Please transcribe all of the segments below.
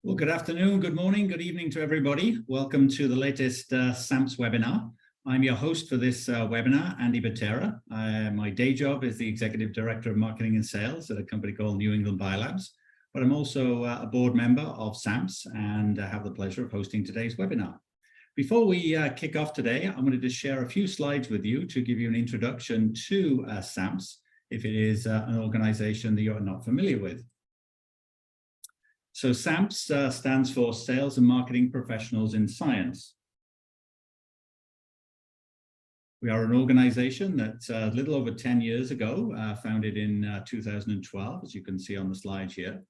Well, good afternoon, good morning, good evening to everybody. Welcome to the latest SAMPS webinar. I'm your host for this webinar, Andy Bertera. My day job is the Executive Director of Marketing and Sales at a company called New England Biolabs, but I'm also a board member of SAMPS and have the pleasure of hosting today's webinar. Before we kick off today, I'm going to just share a few slides with you to give you an introduction to SAMPS, if it is an organization that you're not familiar with. So SAMPS stands for Sales and Marketing Professionals in Science. We are an organization that a little over 10 years ago, founded in 2012, as you can see on the slide here.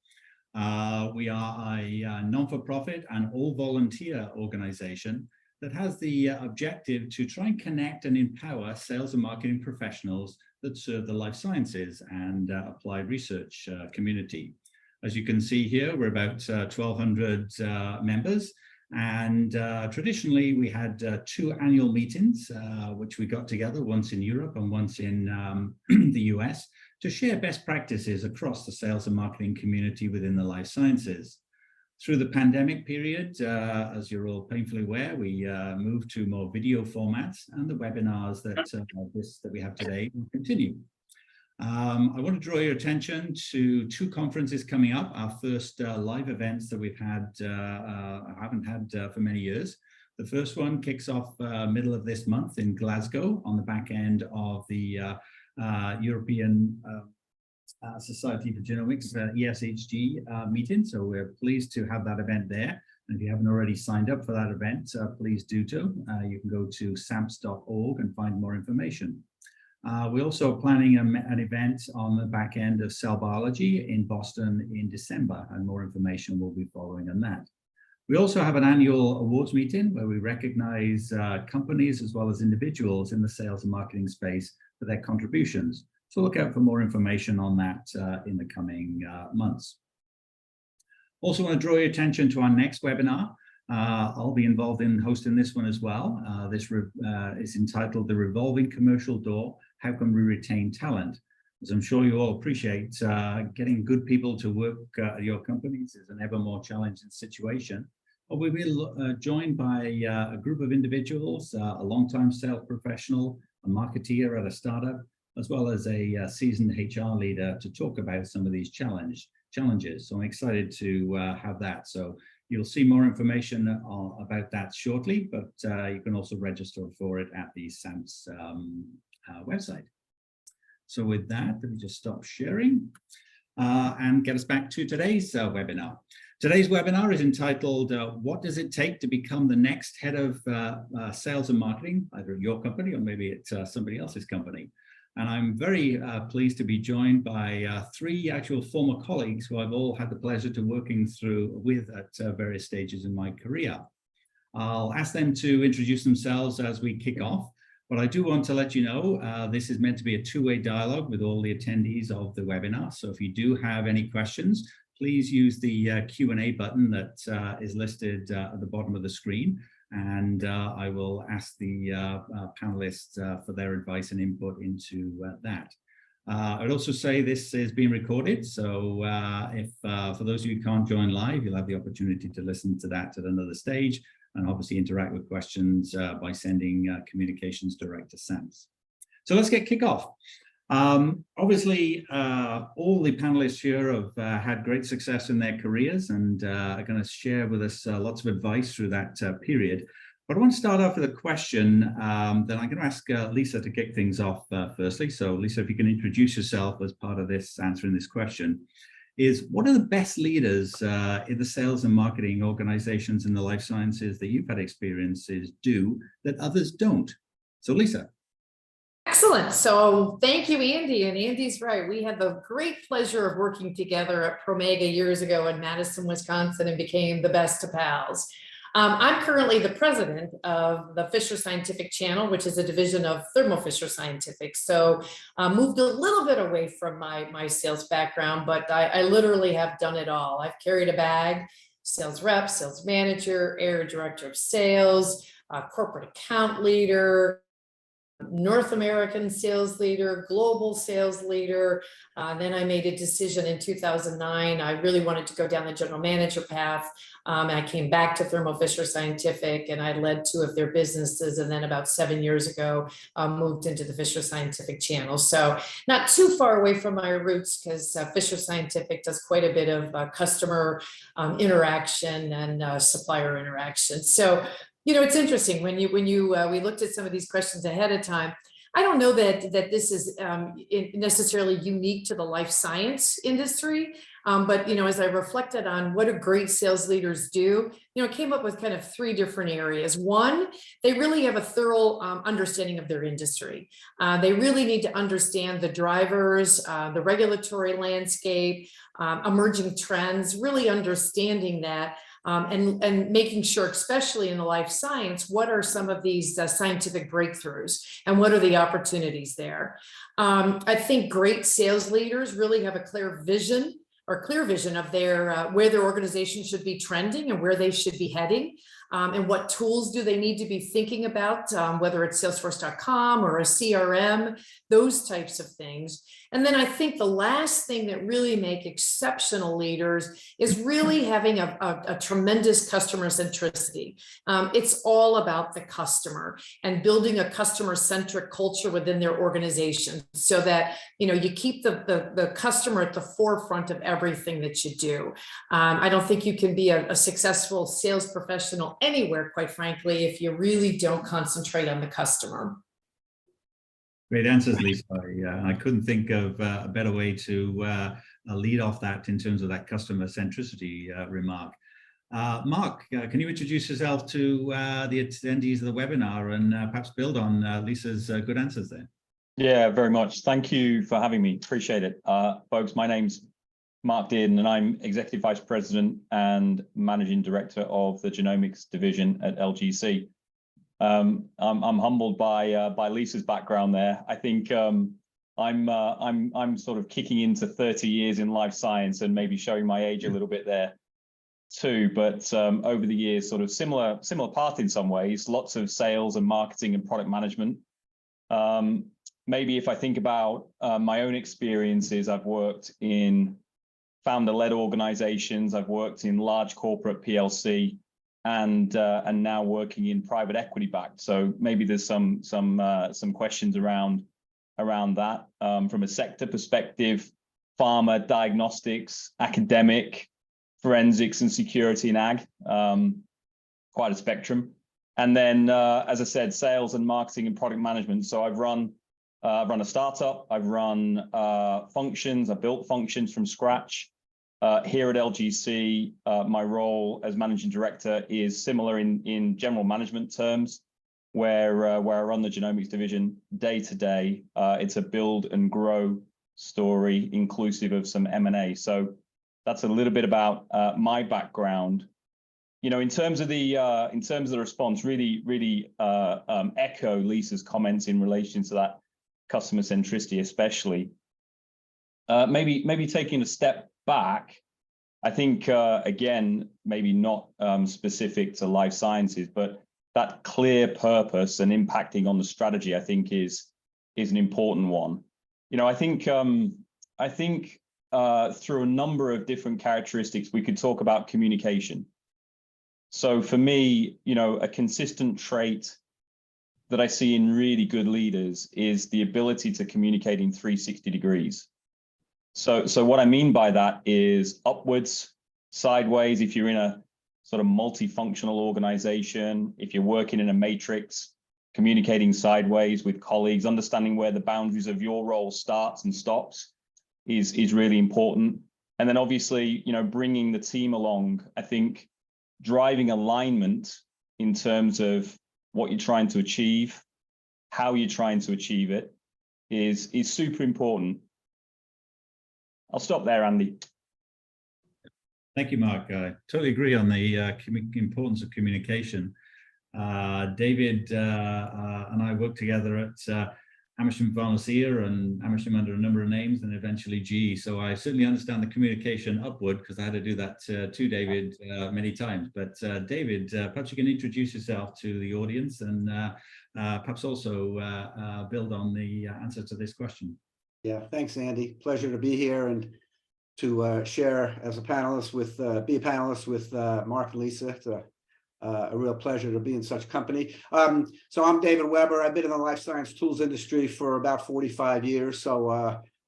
We are a non-for-profit and all-volunteer organization that has the objective to try and connect and empower sales and marketing professionals that serve the life sciences and applied research community. As you can see here, we're about 1,200 members, and traditionally we had 2 annual meetings, which we got together once in Europe and once in the US, to share best practices across the sales and marketing community within the life sciences. Through the pandemic period, as you're all painfully aware, we moved to more video formats, and the webinars that we have today will continue. I want to draw your attention to 2 conferences coming up, our first live events that we've had, haven't had for many years. The first one kicks off middle of this month in Glasgow on the back end of the European Society for Genomics, ESHG meeting. So we're pleased to have that event there. And if you haven't already signed up for that event, please do so. You can go to samps.org and find more information. We're also planning an event on the back end of cell biology in Boston in December, and more information will be following on that. We also have an annual awards meeting where we recognize companies as well as individuals in the sales and marketing space for their contributions. So look out for more information on that in the coming months. Also want to draw your attention to our next webinar. I'll be involved in hosting this one as well. This is entitled The Revolving Commercial Door, How Can We Retain Talent? As I'm sure you all appreciate, getting good people to work at your companies is an ever more challenging situation. But we'll be joined by a group of individuals, a long-time sales professional, a marketeer at a startup, as well as a seasoned HR leader to talk about some of these challenges. So I'm excited to have that. So you'll see more information about that shortly, but you can also register for it at the SAMPS website. So with that, let me just stop sharing and get us back to today's webinar. Today's webinar is entitled, What Does It Take to Become the Next Head of Sales and Marketing, either at your company or maybe at somebody else's company. And I'm very pleased to be joined by 3 actual former colleagues who I've all had the pleasure to working with at various stages in my career. I'll ask them to introduce themselves as we kick off, but I do want to let you know this is meant to be a 2-way dialogue with all the attendees of the webinar. So if you do have any questions, please use the Q&A button that is listed at the bottom of the screen. And I will ask the panelists for their advice and input into that. I'd also say this is being recorded, so if for those of you who can't join live, you'll have the opportunity to listen to that at another stage, and obviously interact with questions by sending communications direct to SAMPS. So let's kick off. Obviously, all the panelists here have had great success in their careers and are going to share with us lots of advice through that period. But I want to start off with a question that I'm going to ask Lisa to kick things off firstly. So Lisa, if you can introduce yourself as part of this, answering this question, is what are the best leaders in the sales and marketing organizations in the life sciences that you've had experiences do that others don't? So Lisa. Excellent. So thank you, Andy. And Andy's right. We had the great pleasure of working together at Promega years ago in Madison, Wisconsin, and became the best of pals. I'm currently the president of the Fisher Scientific Channel, which is a division of Thermo Fisher Scientific. So moved a little bit away from my sales background, but I literally have done it all. I've carried a bag, sales rep, sales manager, area director of sales, corporate account leader, North American sales leader, global sales leader. Then I made a decision in 2009. I really wanted to go down the general manager path. I came back to Thermo Fisher Scientific and I led 2 of their businesses. And then about 7 years ago, moved into the Fisher Scientific channel. So not too far away from my roots, because Fisher Scientific does quite a bit of customer interaction and supplier interaction. So it's interesting when we looked at some of these questions ahead of time. I don't know that this is necessarily unique to the life science industry, but as I reflected on what do great sales leaders do, came up with kind of 3 different areas. One, they really have a thorough understanding of their industry. They really need to understand the drivers, the regulatory landscape, emerging trends, really understanding that. And making sure, especially in the life science, what are some of these scientific breakthroughs and what are the opportunities there? I think great sales leaders really have a clear vision of their where their organization should be trending and where they should be heading. And what tools do they need to be thinking about, whether it's Salesforce.com or a CRM, those types of things. And then I think the last thing that really make exceptional leaders is really having a tremendous customer centricity. It's all about the customer and building a customer-centric culture within their organization so that you keep the customer at the forefront of everything that you do. I don't think you can be a successful sales professional anywhere, quite frankly, if you really don't concentrate on the customer. Great answers, Lisa. I couldn't think of a better way to lead off that in terms of that customer centricity remark. Mark, can you introduce yourself to the attendees of the webinar and perhaps build on Lisa's good answers there? Yeah, very much. Thank you for having me. Appreciate it. Folks, my name's Mark Dearden, and I'm Executive Vice President and Managing Director of the Genomics Division at LGC. I'm humbled by Lisa's background there. I think I'm sort of kicking into 30 years in life science and maybe showing my age a little bit there too. But over the years, sort of similar path in some ways. Lots of sales and marketing and product management. Maybe if I think about my own experiences, I've worked in founder-led organizations. I've worked in large corporate PLC. And now working in private equity backed. So maybe there's some questions around that from a sector perspective: pharma, diagnostics, academic, forensics, and security and ag. Quite a spectrum. And then, as I said, sales and marketing and product management. So I've run a startup. I've run functions. I've built functions from scratch. Here at LGC, my role as managing director is similar in general management terms, where I run the genomics division day to day. It's a build and grow story, inclusive of some M&A. So that's a little bit about my background. In terms of the response, really echo Lisa's comments in relation to that customer centricity, especially. Maybe taking a step back, I think, again, maybe not specific to life sciences, but that clear purpose and impacting on the strategy, I think, is an important one. I think through a number of different characteristics, we could talk about communication. So for me, a consistent trait that I see in really good leaders is the ability to communicate in 360 degrees. So what I mean by that is upwards, sideways, if you're in a sort of multifunctional organization, if you're working in a matrix, communicating sideways with colleagues, understanding where the boundaries of your role starts and stops is really important. And then obviously, bringing the team along. I think driving alignment in terms of what you're trying to achieve, how you're trying to achieve it is super important. I'll stop there, Andy. Thank you, Mark. I totally agree on the importance of communication. David and I worked together at Ampersand Pharmacia and Ampersand under a number of names, and eventually GE. So I certainly understand the communication upward, because I had to do that to David many times. But David, perhaps you can introduce yourself to the audience and perhaps also build on the answer to this question. Yeah, thanks, Andy. Pleasure to be here and to share as a panelist with, be a panelist with Mark and Lisa. It's a real pleasure to be in such company. So I'm David Weber. I've been in the life science tools industry for about 45 years. So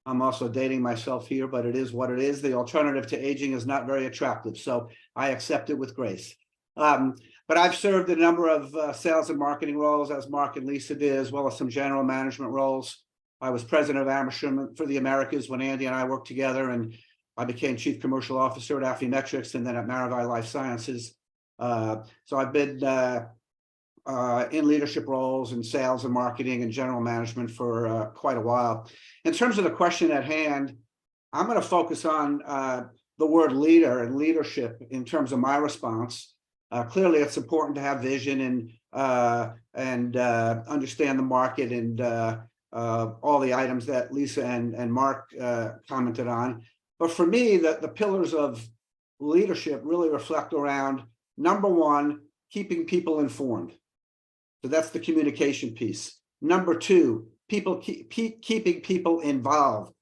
I'm also dating myself here, but it is what it is. The alternative to aging is not very attractive, so I accept it with grace. But I've served a number of sales and marketing roles, as Mark and Lisa did, as well as some general management roles. I was president of Ampersand for the Americas when Andy and I worked together, and I became chief commercial officer at Affymetrix and then at Maravai Life Sciences. So I've been in leadership roles in sales and marketing and general management for quite a while. In terms of the question at hand, I'm going to focus on the word leader and leadership in terms of my response. Clearly, it's important to have vision and understand the market and all the items that Lisa and Mark commented on. But for me, the pillars of leadership really reflect around, number one, keeping people informed. So that's the communication piece. Number two, keeping people involved.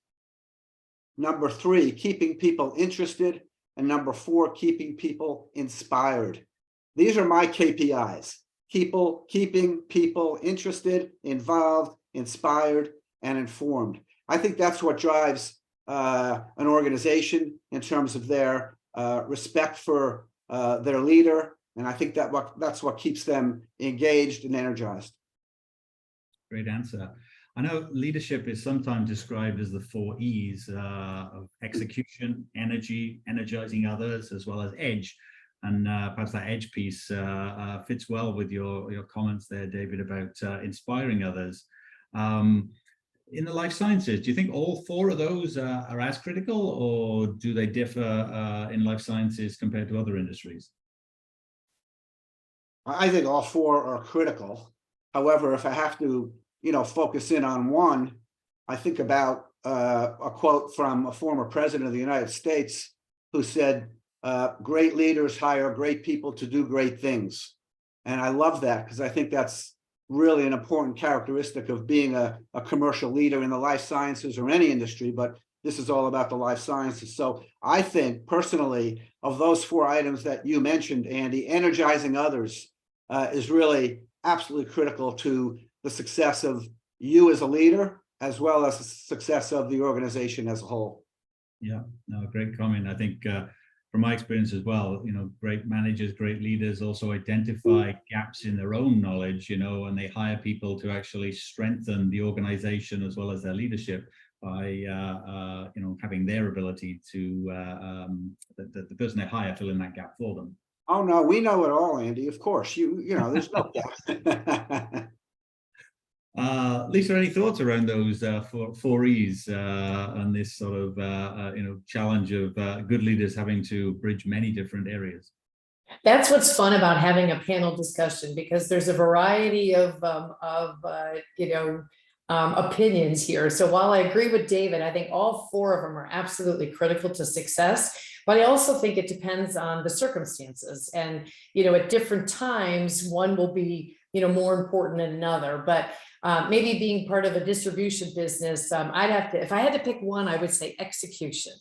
Number three, keeping people interested. And number four, keeping people inspired. These are my KPIs. Keeping people interested, involved, inspired, and informed. I think that's what drives an organization in terms of their respect for their leader, and I think that's what keeps them engaged and energized. Great answer. I know leadership is sometimes described as the 4 E's of execution, energy, energizing others, as well as edge. And perhaps that edge piece fits well with your comments there, David, about inspiring others. In the life sciences, do you think all 4 of those are as critical, or do they differ in life sciences compared to other industries? I think all 4 are critical. However, if I have to, focus in on one, I think about a quote from a former president of the United States who said, "Great leaders hire great people to do great things." And I love that, because I think that's really an important characteristic of being a commercial leader in the life sciences or any industry, but this is all about the life sciences. So I think personally, of those 4 items that you mentioned, Andy, energizing others is really absolutely critical to the success of you as a leader, as well as the success of the organization as a whole. Yeah, no, great comment. I think from my experience as well, great managers, great leaders also identify gaps in their own knowledge, and they hire people to actually strengthen the organization as well as their leadership by, having their ability to, the person they hire fill in that gap for them. Oh, no, we know it all, Andy. Of course, there's no gap. Lisa, any thoughts around those 4 E's and this sort of challenge of good leaders having to bridge many different areas? That's what's fun about having a panel discussion, because there's a variety of opinions here. So while I agree with David, I think all 4 of them are absolutely critical to success. But I also think it depends on the circumstances, and at different times one will be more important than another. But maybe being part of a distribution business, if I had to pick one, I would say execution.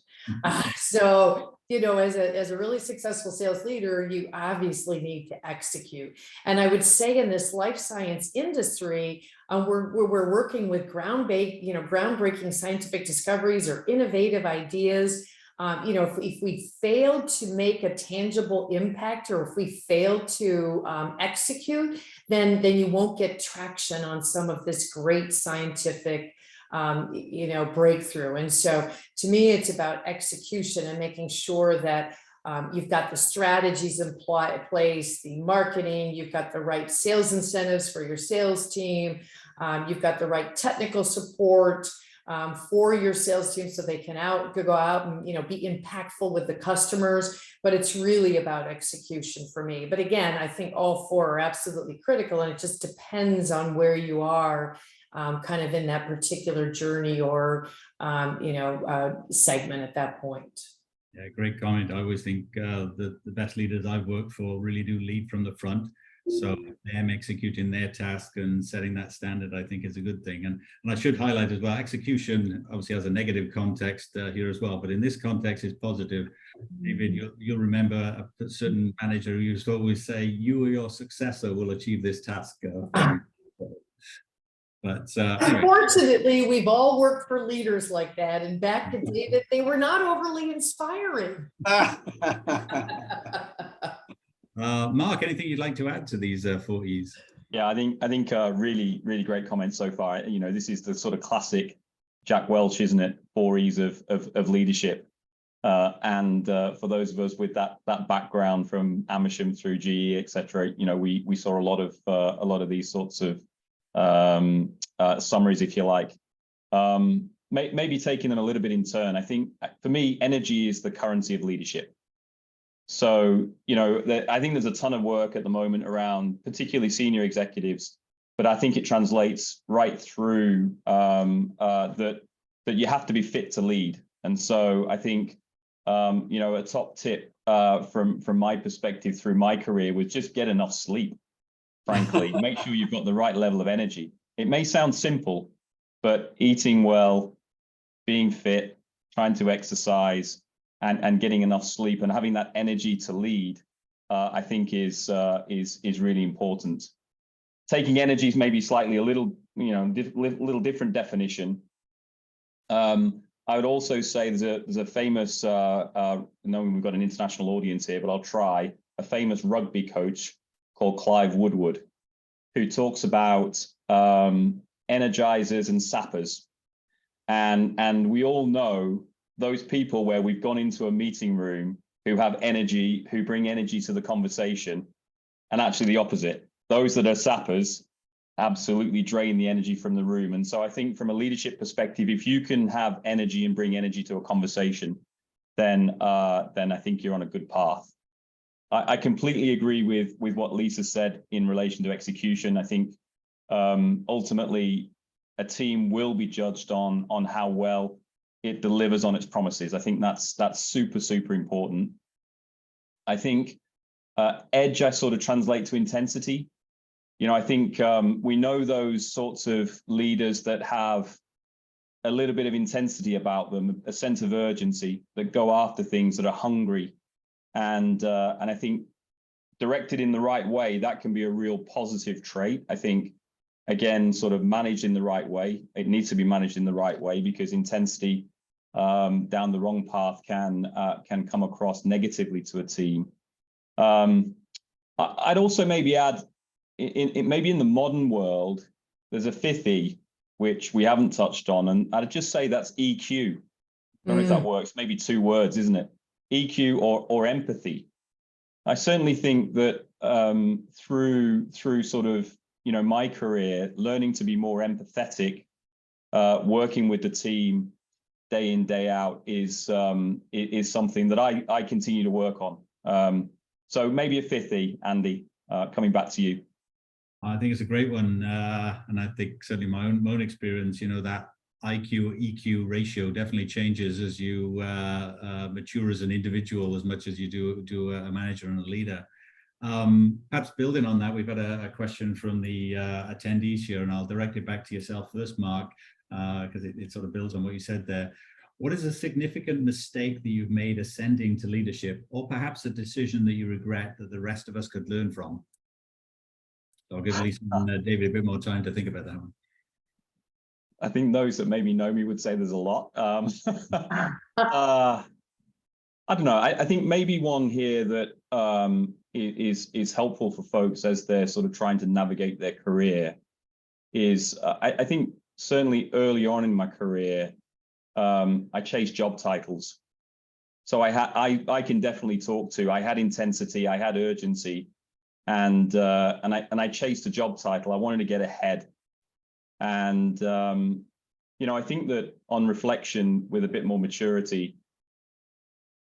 So, as a really successful sales leader, you obviously need to execute. And I would say in this life science industry, we're working with groundbreaking scientific discoveries or innovative ideas. If we fail to make a tangible impact, or if we fail to execute, then you won't get traction on some of this great scientific breakthrough. And so to me, it's about execution and making sure that you've got the strategies in place, the marketing, you've got the right sales incentives for your sales team, you've got the right technical support for your sales team so they can go out and be impactful with the customers. But it's really about execution for me. But again, I think all 4 are absolutely critical, and it just depends on where you are kind of in that particular journey or, segment at that point. Yeah, great comment. I always think the best leaders I've worked for really do lead from the front. So them executing their task and setting that standard, I think, is a good thing. And I should highlight as well, execution obviously has a negative context here as well, but in this context is positive. David, you'll remember a certain manager who used to always say, you or your successor will achieve this task. But anyway. Unfortunately, we've all worked for leaders like that. And back to David, they were not overly inspiring. Mark, anything you'd like to add to these 4 E's? Yeah, I think really great comments so far. This is the sort of classic Jack Welch, isn't it? 4 E's of leadership. And for those of us with that background from Amersham through GE, etc., we saw a lot of these sorts of summaries, if you like. Maybe taking them a little bit in turn. I think for me, energy is the currency of leadership. So, I think there's a ton of work at the moment around particularly senior executives, but I think it translates right through that you have to be fit to lead. And so I think, a top tip from my perspective through my career was just get enough sleep, frankly. Make sure you've got the right level of energy. It may sound simple, but eating well, being fit, trying to exercise, and getting enough sleep and having that energy to lead, I think is really important. Taking energy is maybe slightly a little different definition. I would also say there's a famous, knowing we've got an international audience here, but I'll try, a famous rugby coach called Clive Woodward, who talks about energizers and sappers. And we all know those people where we've gone into a meeting room who have energy, who bring energy to the conversation, and actually the opposite. Those that are sappers absolutely drain the energy from the room. And so I think from a leadership perspective, if you can have energy and bring energy to a conversation, then I think you're on a good path. I completely agree with what Lisa said in relation to execution. I think ultimately a team will be judged on how well it delivers on its promises. I think that's super important. I think edge, I sort of translate to intensity. I think we know those sorts of leaders that have a little bit of intensity about them, a sense of urgency, that go after things, that are hungry. And I think directed in the right way, that can be a real positive trait. I think, again, sort of managed in the right way. It needs to be managed in the right way, because intensity down the wrong path can come across negatively to a team. I'd also maybe add, maybe in the modern world, there's a 5th E, which we haven't touched on, and I'd just say that's EQ. I don't know if that works, maybe 2 words, isn't it? EQ or empathy. I certainly think that through sort of, my career, learning to be more empathetic, working with the team day in, day out is something that I continue to work on. So maybe a 5th E, Andy, coming back to you. I think it's a great one. And I think certainly my own experience, that IQ or EQ ratio definitely changes as you mature as an individual as much as you do a manager and a leader. Perhaps building on that, we've had a question from the attendees here, and I'll direct it back to yourself first, Mark, because it sort of builds on what you said there. What is a significant mistake that you've made ascending to leadership, or perhaps a decision that you regret that the rest of us could learn from? So I'll give Lisa and David a bit more time to think about that one. I think those that maybe know me would say there's a lot. I don't know. I think maybe one here that is helpful for folks as they're sort of trying to navigate their career is, I think certainly early on in my career, I chased job titles. So I can definitely talk to, I had intensity, I had urgency, and I chased a job title. I wanted to get ahead. And, I think that on reflection with a bit more maturity,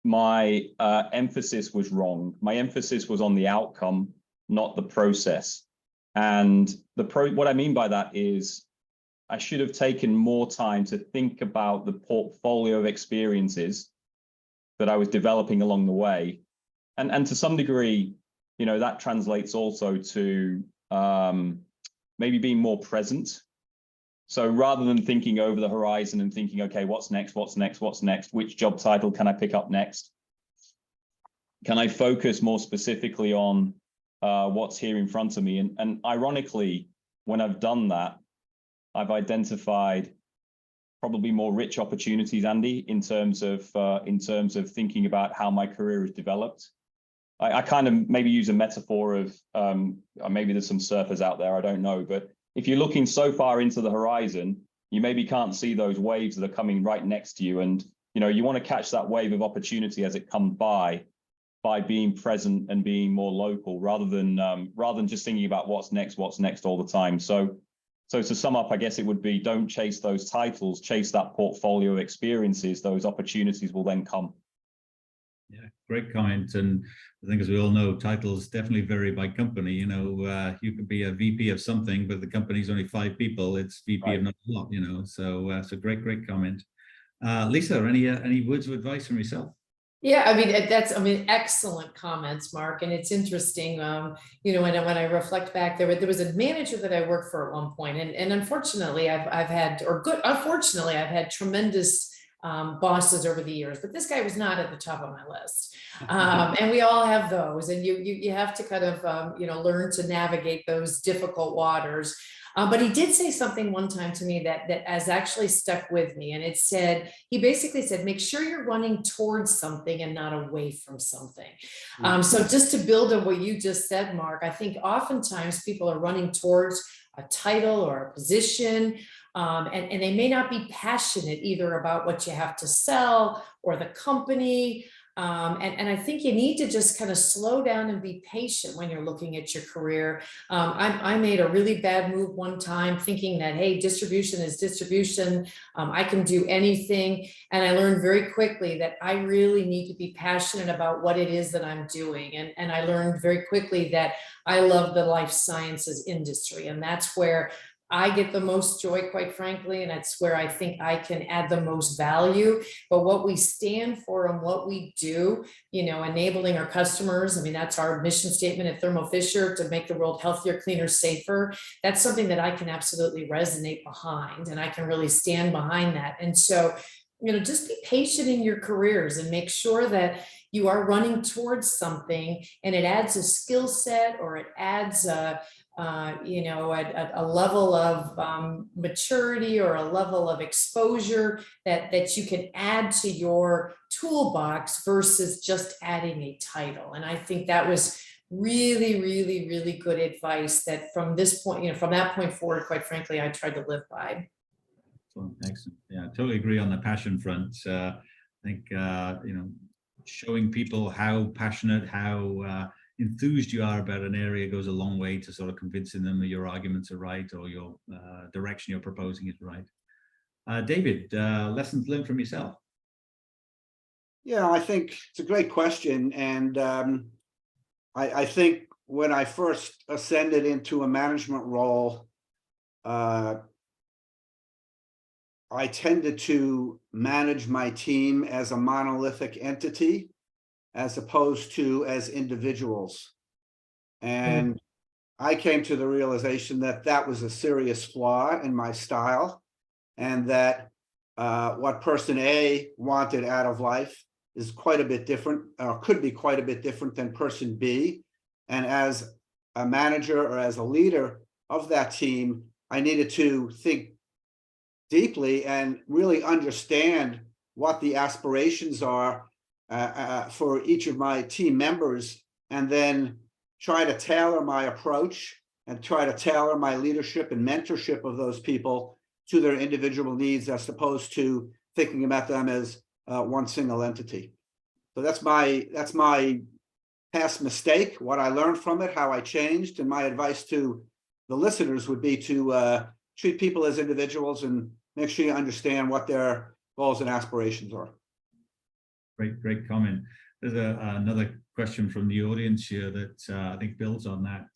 my emphasis was wrong. My emphasis was on the outcome, not the process. And what I mean by that is I should have taken more time to think about the portfolio of experiences that I was developing along the way. And to some degree, you know, that translates also to maybe being more present. So rather than thinking over the horizon and thinking, okay, what's next, what's next, what's next, which job title can I pick up next? Can I focus more specifically on what's here in front of me? And ironically, when I've done that, I've identified probably more rich opportunities, Andy, in terms of thinking about how my career has developed. I kind of maybe use a metaphor of maybe there's some surfers out there, I don't know, but if you're looking so far into the horizon, you maybe can't see those waves that are coming right next to you. And, you know, you want to catch that wave of opportunity as it comes by being present and being more local rather than just thinking about what's next all the time. So to sum up, I guess it would be, don't chase those titles, chase that portfolio of experiences. Those opportunities will then come. Yeah, great comment. And I think, as we all know, titles definitely vary by company. You know, you could be a VP of something, but the company's only 5 people. It's VP Right. of not a lot, you know. So it's a great comment. Lisa, any words of advice from yourself? Yeah, I mean, excellent comments, Mark. And it's interesting, you know, when I reflect back, there was a manager that I worked for at one point, and unfortunately, I've had tremendous bosses over the years, but this guy was not at the top of my list. And we all have those, and you have to kind of you know, learn to navigate those difficult waters. But he did say something one time to me that has actually stuck with me. And he basically said, make sure you're running towards something and not away from something. So just to build on what you just said, Mark, I think oftentimes people are running towards a title or a position, and they may not be passionate either about what you have to sell or the company. And I think you need to just kind of slow down and be patient when you're looking at your career. I made a really bad move one time thinking that, hey, distribution is distribution. I can do anything. And I learned very quickly that I really need to be passionate about what it is that I'm doing. And I learned very quickly that I love the life sciences industry. And that's where I get the most joy, quite frankly, and that's where I think I can add the most value. But what we stand for and what we do, you know, enabling our customers, I mean, that's our mission statement at Thermo Fisher, to make the world healthier, cleaner, safer. That's something that I can absolutely resonate behind, and I can really stand behind that. And so, you know, just be patient in your careers and make sure that you are running towards something, and it adds a skill set, or it adds you know, a level of maturity or a level of exposure that you can add to your toolbox versus just adding a title. And I think that was really, really, really good advice that from this point, you know, from that point forward, quite frankly, I tried to live by. Excellent. Yeah, I totally agree on the passion front. I think, you know, showing people how passionate, how enthused you are about an area goes a long way to sort of convincing them that your arguments are right, or your direction you're proposing is right. David, lessons learned from yourself? Yeah, I think it's a great question. And I think when I first ascended into a management role, I tended to manage my team as a monolithic entity, as opposed to as individuals. And I came to the realization that that was a serious flaw in my style, and that what person A wanted out of life is quite a bit different, or could be quite a bit different than person B. And as a manager or as a leader of that team, I needed to think deeply and really understand what the aspirations are for each of my team members, and then try to tailor my approach and try to tailor my leadership and mentorship of those people to their individual needs, as opposed to thinking about them as one single entity. So that's my past mistake, what I learned from it, how I changed, and my advice to the listeners would be to treat people as individuals and make sure you understand what their goals and aspirations are. Great comment. There's another question from the audience here that I think builds on that.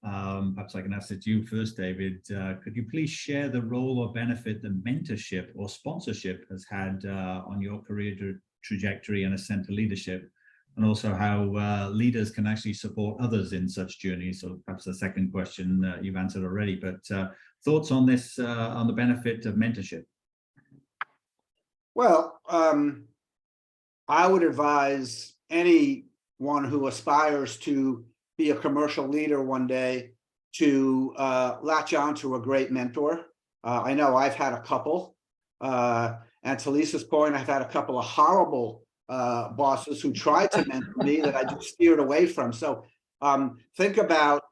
Perhaps I can ask it to you first, David. Could you please share the role or benefit that mentorship or sponsorship has had on your career trajectory and ascent to leadership, and also how leaders can actually support others in such journeys? So perhaps the second question you've answered already, but thoughts on this, on the benefit of mentorship? Well, I would advise anyone who aspires to be a commercial leader one day to latch on to a great mentor. I know I've had a couple, and to Lisa's point, I've had a couple of horrible bosses who tried to mentor me that I just steered away from. So think about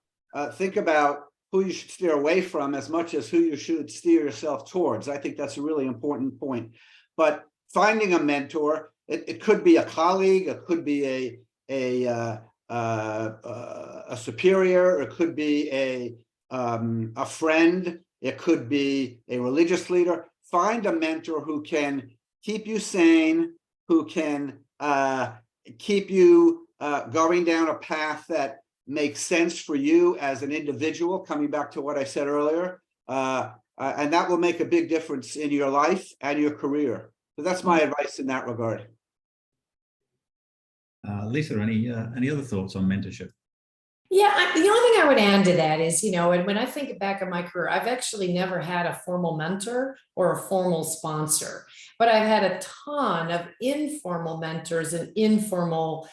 who you should steer away from as much as who you should steer yourself towards. I think that's a really important point. But finding a mentor, it could be a colleague, it could be a superior, it could be a friend, it could be a religious leader. Find a mentor who can keep you sane, who can keep you going down a path that makes sense for you as an individual, coming back to what I said earlier, and that will make a big difference in your life and your career. So that's my advice in that regard. Lisa, any other thoughts on mentorship? Yeah, the only thing I would add to that is, you know, and when I think back on my career, I've actually never had a formal mentor or a formal sponsor, but I've had a ton of informal mentors and informal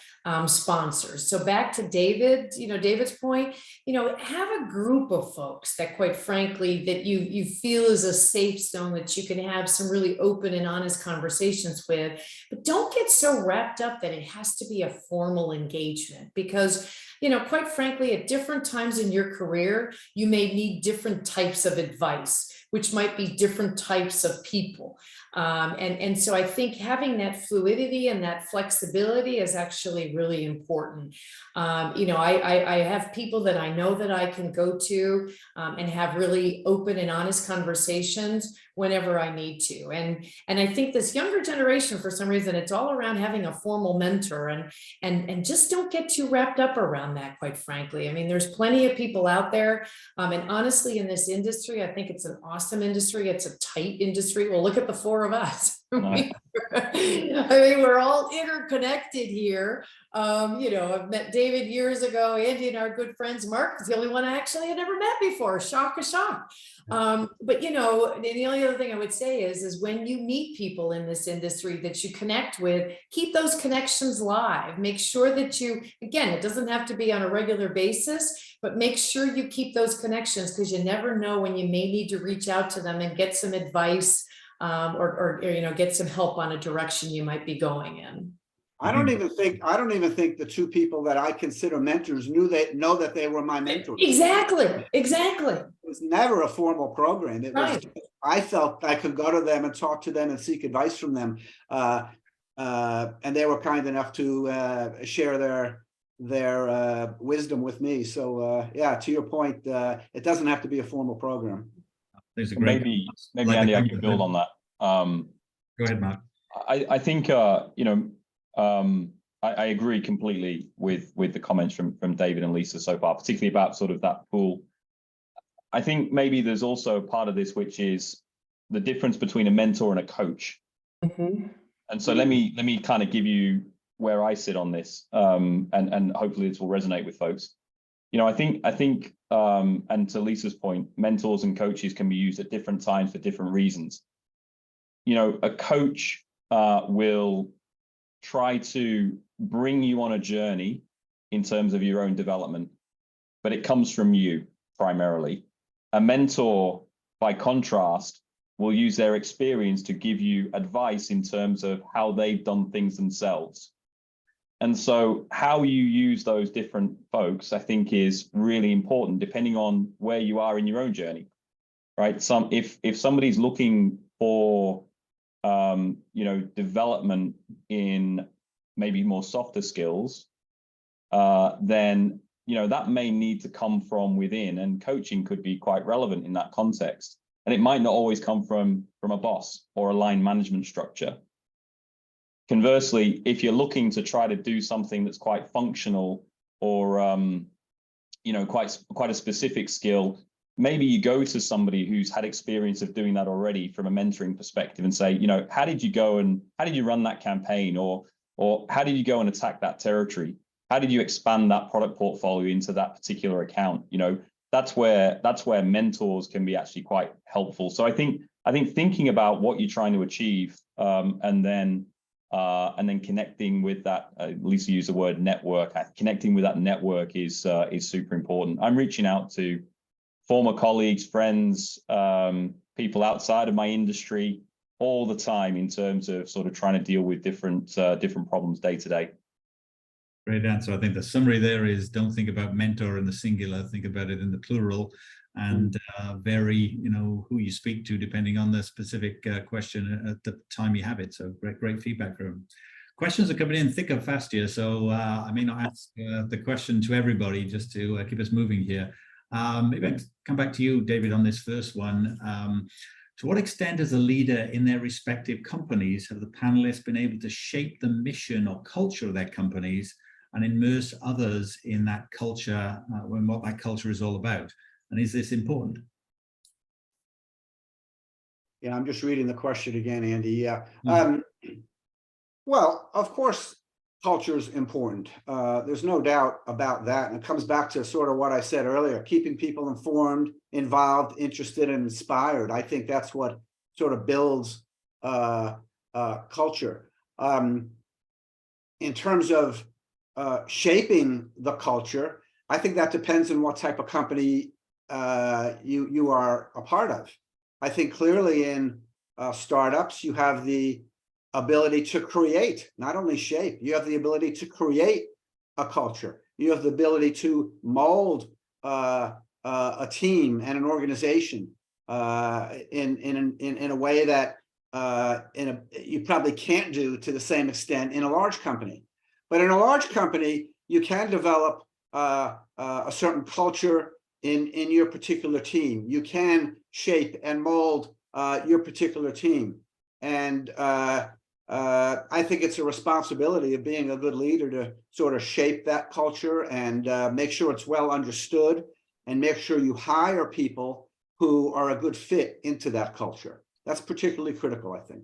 sponsors. So back to David, you know, David's point, you know, have a group of folks that, quite frankly, that you feel is a safe zone that you can have some really open and honest conversations with, but don't get so wrapped up that it has to be a formal engagement, because, you know, quite frankly, at different times in your career, you may need different types of advice, which might be different types of people. And so I think having that fluidity and that flexibility is actually really important. You know, I have people that I know that I can go to and have really open and honest conversations whenever I need to. And I think this younger generation, for some reason, it's all around having a formal mentor, and just don't get too wrapped up around that, quite frankly. I mean, there's plenty of people out there. And honestly, in this industry, I think it's an awesome industry. It's a tight industry. Well, look at the four of us. I mean, we're all interconnected here. You know, I've met David years ago. Andy and our good friends. Mark is the only one I actually had never met before. Shock, a shock. But you know, the only other thing I would say is when you meet people in this industry that you connect with, keep those connections live. Make sure that you, again, it doesn't have to be on a regular basis, but make sure you keep those connections, because you never know when you may need to reach out to them and get some advice, or you know, get some help on a direction you might be going in. I don't even think the two people that I consider mentors know that they were my mentors. Exactly. It was never a formal program. It was just, I felt I could go to them and talk to them and seek advice from them, and they were kind enough to share their wisdom with me. So yeah, to your point, it doesn't have to be a formal program. There's a great maybe Andy, I can build on that. Go ahead, Mark. I think you know, I agree completely with the comments from David and Lisa so far, particularly about sort of that pool. I think maybe there's also part of this, which is the difference between a mentor and a coach. And so let me kind of give you where I sit on this, and hopefully this will resonate with folks. You know, I think, and to Lisa's point, mentors and coaches can be used at different times for different reasons. You know, a coach will try to bring you on a journey in terms of your own development, but it comes from you primarily. A mentor, by contrast, will use their experience to give you advice in terms of how they've done things themselves. And so how you use those different folks, I think, is really important depending on where you are in your own journey, right? If somebody's looking for you know, development in maybe more softer skills, then, you know, that may need to come from within, and coaching could be quite relevant in that context. And it might not always come from a boss or a line management structure. Conversely, if you're looking to try to do something that's quite functional or quite a specific skill, maybe you go to somebody who's had experience of doing that already from a mentoring perspective and say, how did you run that campaign, or how did you go and attack that territory? How did you expand that product portfolio into that particular account? That's where mentors can be actually quite helpful. So I think thinking about what you're trying to achieve, and then connecting with that, Lisa used the word network. Connecting with that network is super important. I'm reaching out to former colleagues, friends, people outside of my industry all the time in terms of sort of trying to deal with different problems day to day. Great answer. I think the summary there is, don't think about mentor in the singular, think about it in the plural, and vary, who you speak to depending on the specific question at the time you have it. So great feedback from them. Questions are coming in thick and fast here, so I may not ask the question to everybody just to keep us moving here. Maybe I can come back to you, David, on this first one. To what extent, as a leader in their respective companies, have the panelists been able to shape the mission or culture of their companies and immerse others in that culture, when what that culture is all about? And is this important? Yeah, I'm just reading the question again, Andy. Yeah. Well, of course, culture is important. There's no doubt about that. And it comes back to sort of what I said earlier, keeping people informed, involved, interested, and inspired. I think that's what sort of builds culture. In terms of shaping the culture, I think that depends on what type of company you are a part of. I think clearly in startups, you have the ability to create, not only shape, you have the ability to create a culture. You have the ability to mold a team and an organization in a way that you probably can't do to the same extent in a large company. But in a large company, you can develop a certain culture in your particular team. You can shape and mold your particular team. And I think it's a responsibility of being a good leader to sort of shape that culture and make sure it's well understood, and make sure you hire people who are a good fit into that culture. That's particularly critical, I think.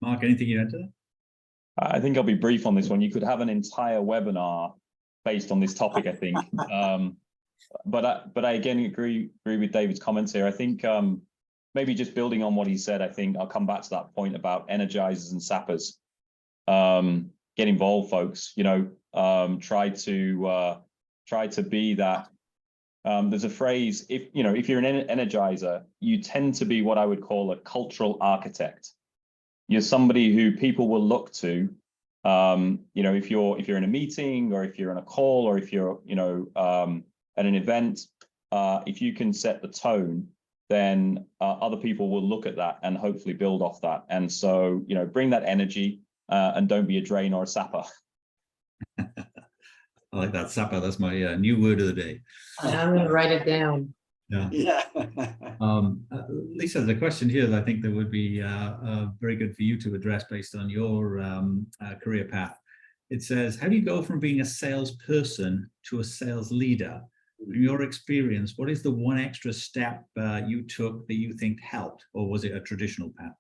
Mark, anything you add to that? I think I'll be brief on this one. You could have an entire webinar based on this topic, I think. But I again agree with David's comments here. I think maybe just building on what he said, I think I'll come back to that point about energizers and sappers. Get involved, folks. Try to be that. There's a phrase: if you're an energizer, you tend to be what I would call a cultural architect. You're somebody who people will look to. If you're in a meeting, or if you're in a call, or if you're at an event, if you can set the tone, then other people will look at that and hopefully build off that. And so, bring that energy and don't be a drain or a sapper. I like that, sapper. That's my new word of the day. I'm going to write it down. Yeah. Lisa, there's a question here that I think that would be very good for you to address based on your career path. It says, how do you go from being a salesperson to a sales leader? From your experience, what is the one extra step you took that you think helped, or was it a traditional path?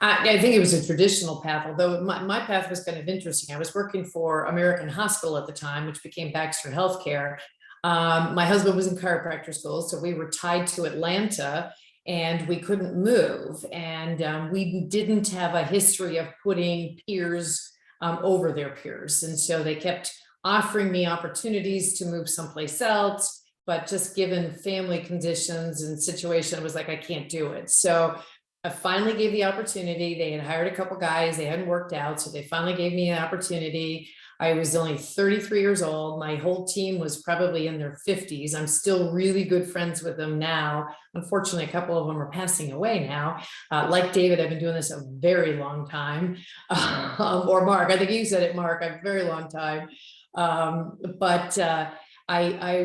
I think it was a traditional path, although my path was kind of interesting. I was working for American Hospital at the time, which became Baxter Healthcare. My husband was in chiropractor school, so we were tied to Atlanta and we couldn't move. And we didn't have a history of putting peers over their peers. And so they kept offering me opportunities to move someplace else, but just given family conditions and situation, it was like, I can't do it. So I finally gave the opportunity. They had hired a couple guys, they hadn't worked out. So they finally gave me an opportunity. I was only 33 years old. My whole team was probably in their 50s. I'm still really good friends with them now. Unfortunately, a couple of them are passing away now. Like David, I've been doing this a very long time. Or Mark, I think you said it, Mark, a very long time. I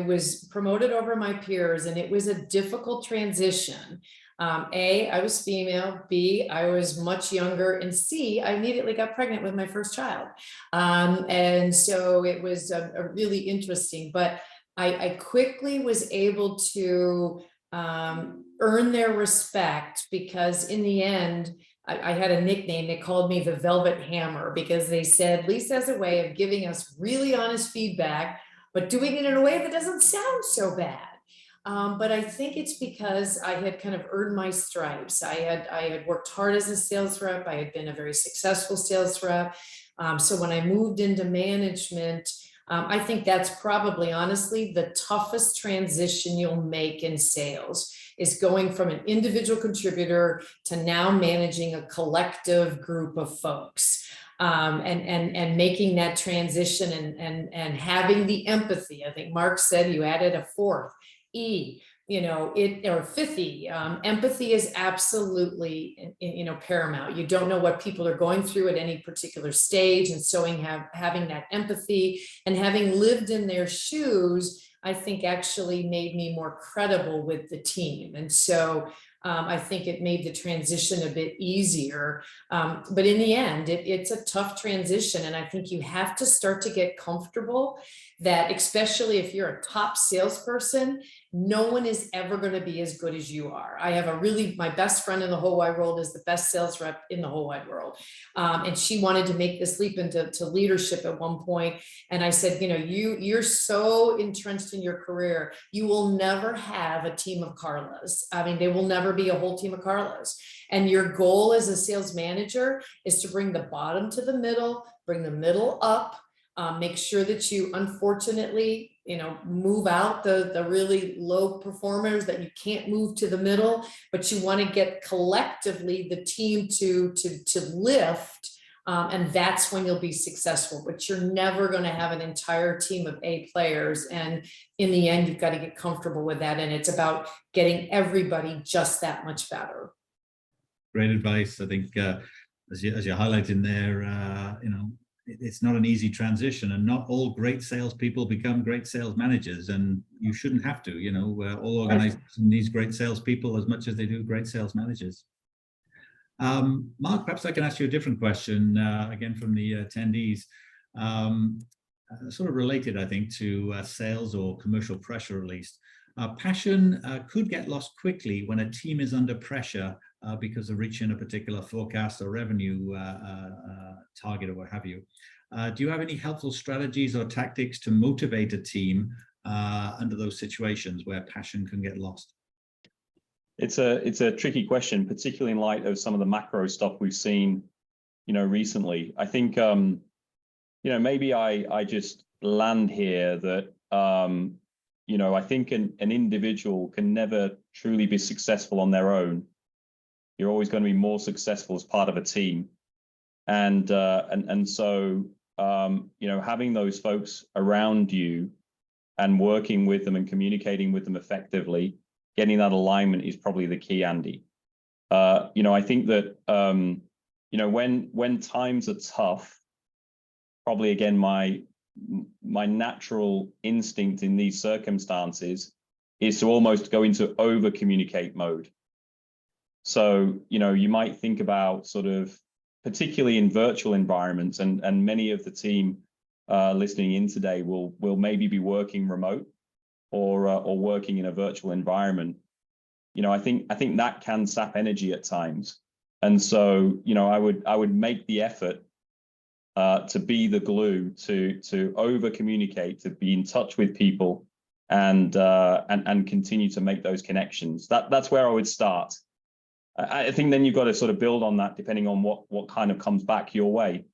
was promoted over my peers, and it was a difficult transition. A, I was female, B, I was much younger, and C, I immediately got pregnant with my first child. And so it was a really interesting, but I quickly was able to earn their respect, because in the end, I had a nickname. They called me the Velvet Hammer, because they said Lisa has a way of giving us really honest feedback, but doing it in a way that doesn't sound so bad. But I think it's because I had kind of earned my stripes. I had worked hard as a sales rep. I had been a very successful sales rep. So when I moved into management, I think that's probably, honestly, the toughest transition you'll make in sales, is going from an individual contributor to now managing a collective group of folks. And making that transition and having the empathy. I think Mark said you added a fourth E, or fifth E. Empathy is absolutely, paramount. You don't know what people are going through at any particular stage, and so having that empathy and having lived in their shoes, I think actually made me more credible with the team. And so I think it made the transition a bit easier. But in the end, it's a tough transition. And I think you have to start to get comfortable that, especially if you're a top salesperson, no one is ever going to be as good as you are. I have my best friend in the whole wide world is the best sales rep in the whole wide world. And she wanted to make this leap into leadership at one point. And I said, you're so entrenched in your career, you will never have a team of Carlas. I mean, they will never be a whole team of Carlas. And your goal as a sales manager is to bring the bottom to the middle, bring the middle up, make sure that you, unfortunately, move out the really low performers that you can't move to the middle, but you want to get collectively the team to lift. And that's when you'll be successful, but you're never going to have an entire team of A players. And in the end, you've got to get comfortable with that. And it's about getting everybody just that much better. Great advice. I think as you highlight in there, it's not an easy transition, and not all great salespeople become great sales managers, and you shouldn't have to. All organizations need great salespeople as much as they do great sales managers. Mark, perhaps I can ask you a different question, again from the attendees, sort of related, I think, to sales or commercial pressure, at least. Passion could get lost quickly when a team is under pressure because of reaching a particular forecast or revenue target or what have you. Do you have any helpful strategies or tactics to motivate a team under those situations where passion can get lost? It's a tricky question, particularly in light of some of the macro stuff we've seen, recently. I think, maybe I just land here that, I think an individual can never truly be successful on their own. You're always going to be more successful as part of a team. And so, having those folks around you and working with them and communicating with them effectively, getting that alignment is probably the key, Andy. I think that, when times are tough, probably again, my natural instinct in these circumstances is to almost go into over communicate mode. So, you might think about sort of, particularly in virtual environments, and many of the team listening in today will maybe be working remote or working in a virtual environment. I think that can sap energy at times. And so, I would make the effort to be the glue, to over communicate, to be in touch with people, and continue to make those connections. That's where I would start. I think then you've got to sort of build on that depending on what kind of comes back your way,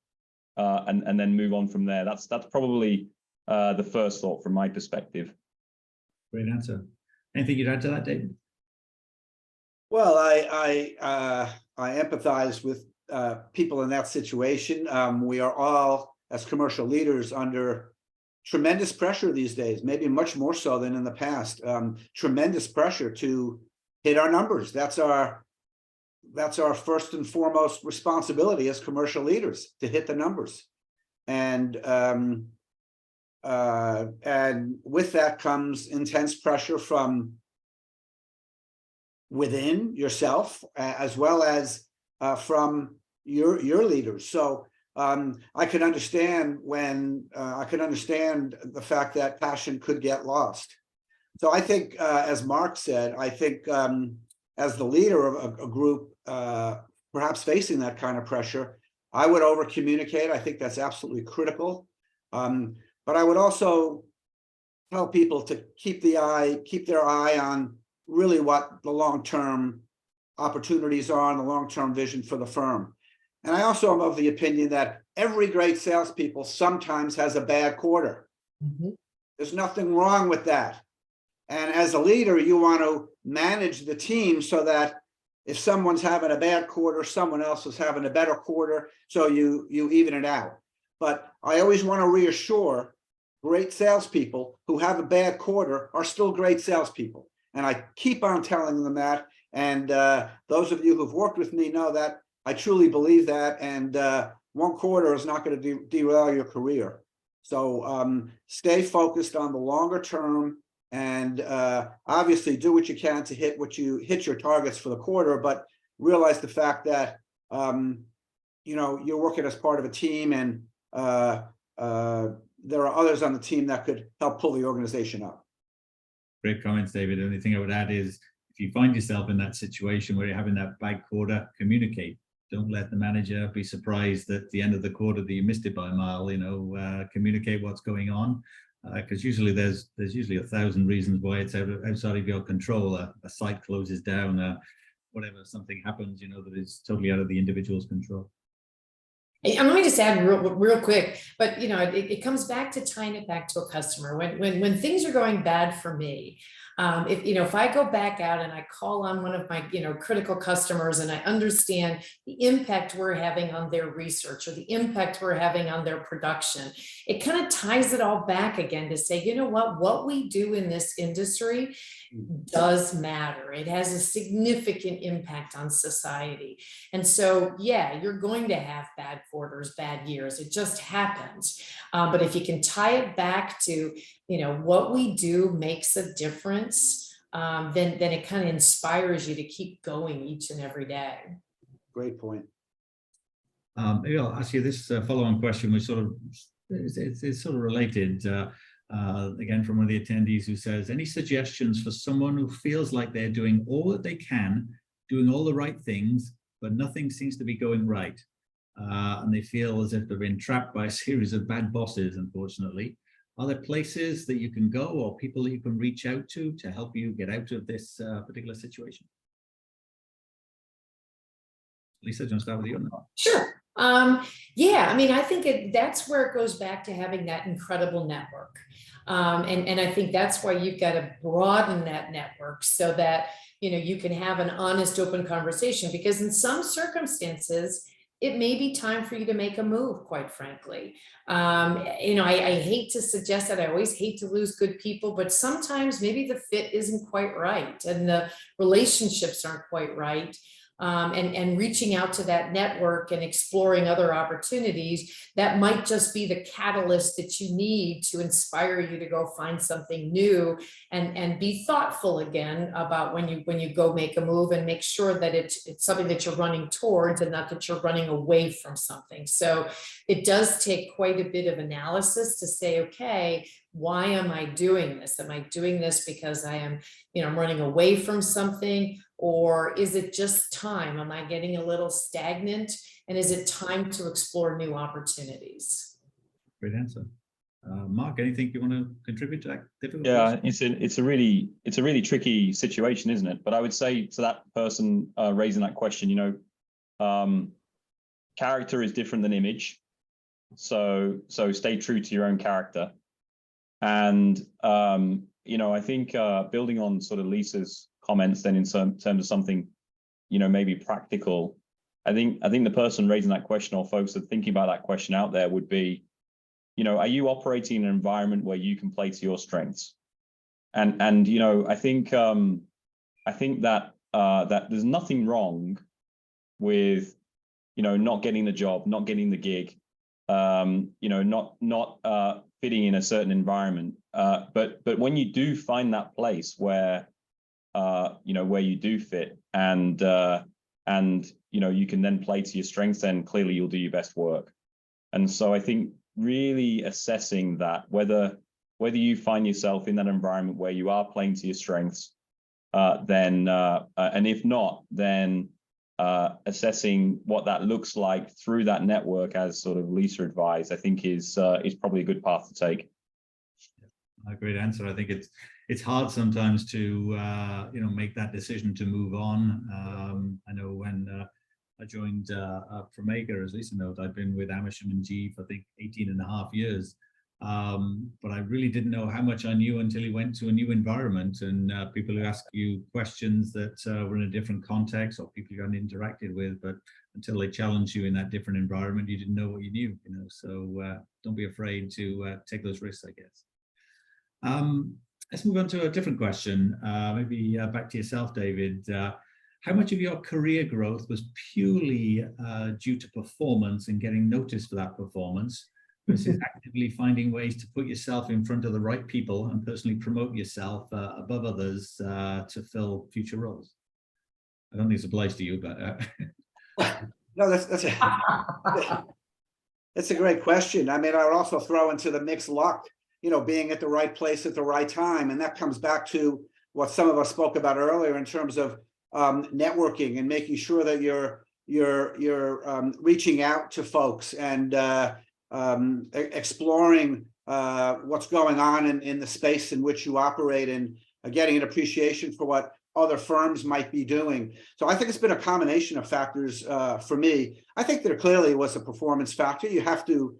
and then move on from there. That's probably the first thought from my perspective. Great answer. Anything you'd add to that, David? Well, I empathize with people in that situation. We are all, as commercial leaders, under tremendous pressure these days, maybe much more so than in the past. Tremendous pressure to hit our numbers. That's our first and foremost responsibility as commercial leaders, to hit the numbers. And with that comes intense pressure from within yourself as well as from your leaders. So I can understand when I can understand the fact that passion could get lost. So I think, as Mark said, I think as the leader of a group, perhaps facing that kind of pressure, I would over communicate. I think that's absolutely critical. But I would also tell people to keep their eye on really what the long-term opportunities are and the long-term vision for the firm. And I also am of the opinion that every great salespeople sometimes has a bad quarter. Mm-hmm. There's nothing wrong with that. And as a leader, you want to manage the team so that if someone's having a bad quarter, someone else is having a better quarter, so you even it out. But I always want to reassure great salespeople who have a bad quarter are still great salespeople. And I keep on telling them that. And those of you who've worked with me know that I truly believe that. And one quarter is not going to derail your career. So stay focused on the longer term, and obviously do what you can to hit your targets for the quarter, but realize the fact that you're working as part of a team, and there are others on the team that could help pull the organization up. Great comments, David. The only thing I would add is, if you find yourself in that situation where you're having that bad quarter, communicate. Don't let the manager be surprised at the end of the quarter that you missed it by a mile. Communicate what's going on, because usually there's usually 1,000 reasons why it's outside of your control. A site closes down, whatever, something happens, that is totally out of the individual's control. And let me just add real quick, but it comes back to tying it back to a customer. When things are going bad for me, if I go back out and I call on one of my critical customers, and I understand the impact we're having on their research or the impact we're having on their production, it kind of ties it all back again to say, what we do in this industry does matter. It has a significant impact on society. And so, yeah, you're going to have bad quarters, bad years. It just happens. But if you can tie it back to, what we do makes a difference, then it kind of inspires you to keep going each and every day. Great point. Maybe I'll ask you this follow-on question, which it's sort of related. Again, from one of the attendees who says, any suggestions for someone who feels like they're doing all that they can, doing all the right things, but nothing seems to be going right? And they feel as if they've been trapped by a series of bad bosses, unfortunately. Are there places that you can go, or people that you can reach out to help you get out of this particular situation? Lisa, do you want to start with you? Sure. Yeah, I think that's where it goes back to having that incredible network. And I think that's why you've got to broaden that network so that, you can have an honest, open conversation, because in some circumstances, it may be time for you to make a move, quite frankly. I hate to suggest that. I always hate to lose good people, but sometimes maybe the fit isn't quite right and the relationships aren't quite right. And reaching out to that network and exploring other opportunities, that might just be the catalyst that you need to inspire you to go find something new, and be thoughtful again about when you go make a move, and make sure that it's something that you're running towards and not that you're running away from something. So it does take quite a bit of analysis to say, okay, why am I doing this? Am I doing this because I am, I'm running away from something? Or is it just time? Am I getting a little stagnant? And is it time to explore new opportunities? Great answer. Mark, anything you want to contribute to that difficult question? Yeah, it's a really tricky situation, isn't it? But I would say to that person raising that question, character is different than image. So stay true to your own character. And I think building on sort of Lisa's comments then in terms of something, maybe practical, I think the person raising that question, or folks that are thinking about that question out there, would be, are you operating in an environment where you can play to your strengths? And I think that there's nothing wrong with not getting the job, not getting the gig, not fitting in a certain environment. But when you do find that place where where you do fit, and you can then play to your strengths, and clearly you'll do your best work. And so I think really assessing that, whether you find yourself in that environment where you are playing to your strengths, and if not, then assessing what that looks like through that network, as sort of Lisa advised, I think is probably a good path to take. A great answer. I think it's hard sometimes to make that decision to move on. I know when I joined Promega, as Lisa knows, I've been with Amersham and G for I think 18.5 years. But I really didn't know how much I knew until you went to a new environment, and people who ask you questions that were in a different context, or people you hadn't interacted with, but until they challenged you in that different environment, you didn't know what you knew. So don't be afraid to take those risks, I guess. Let's move on to a different question. Maybe back to yourself, David. How much of your career growth was purely due to performance and getting noticed for that performance, versus actively finding ways to put yourself in front of the right people and personally promote yourself above others to fill future roles? I don't think this applies to you, but no, that's a great question. I mean, I would also throw into the mix luck, being at the right place at the right time, and that comes back to what some of us spoke about earlier in terms of networking and making sure that you're reaching out to folks and exploring what's going on in the space in which you operate, and getting an appreciation for what other firms might be doing. So I think it's been a combination of factors for me. I think there clearly was a performance factor. You have to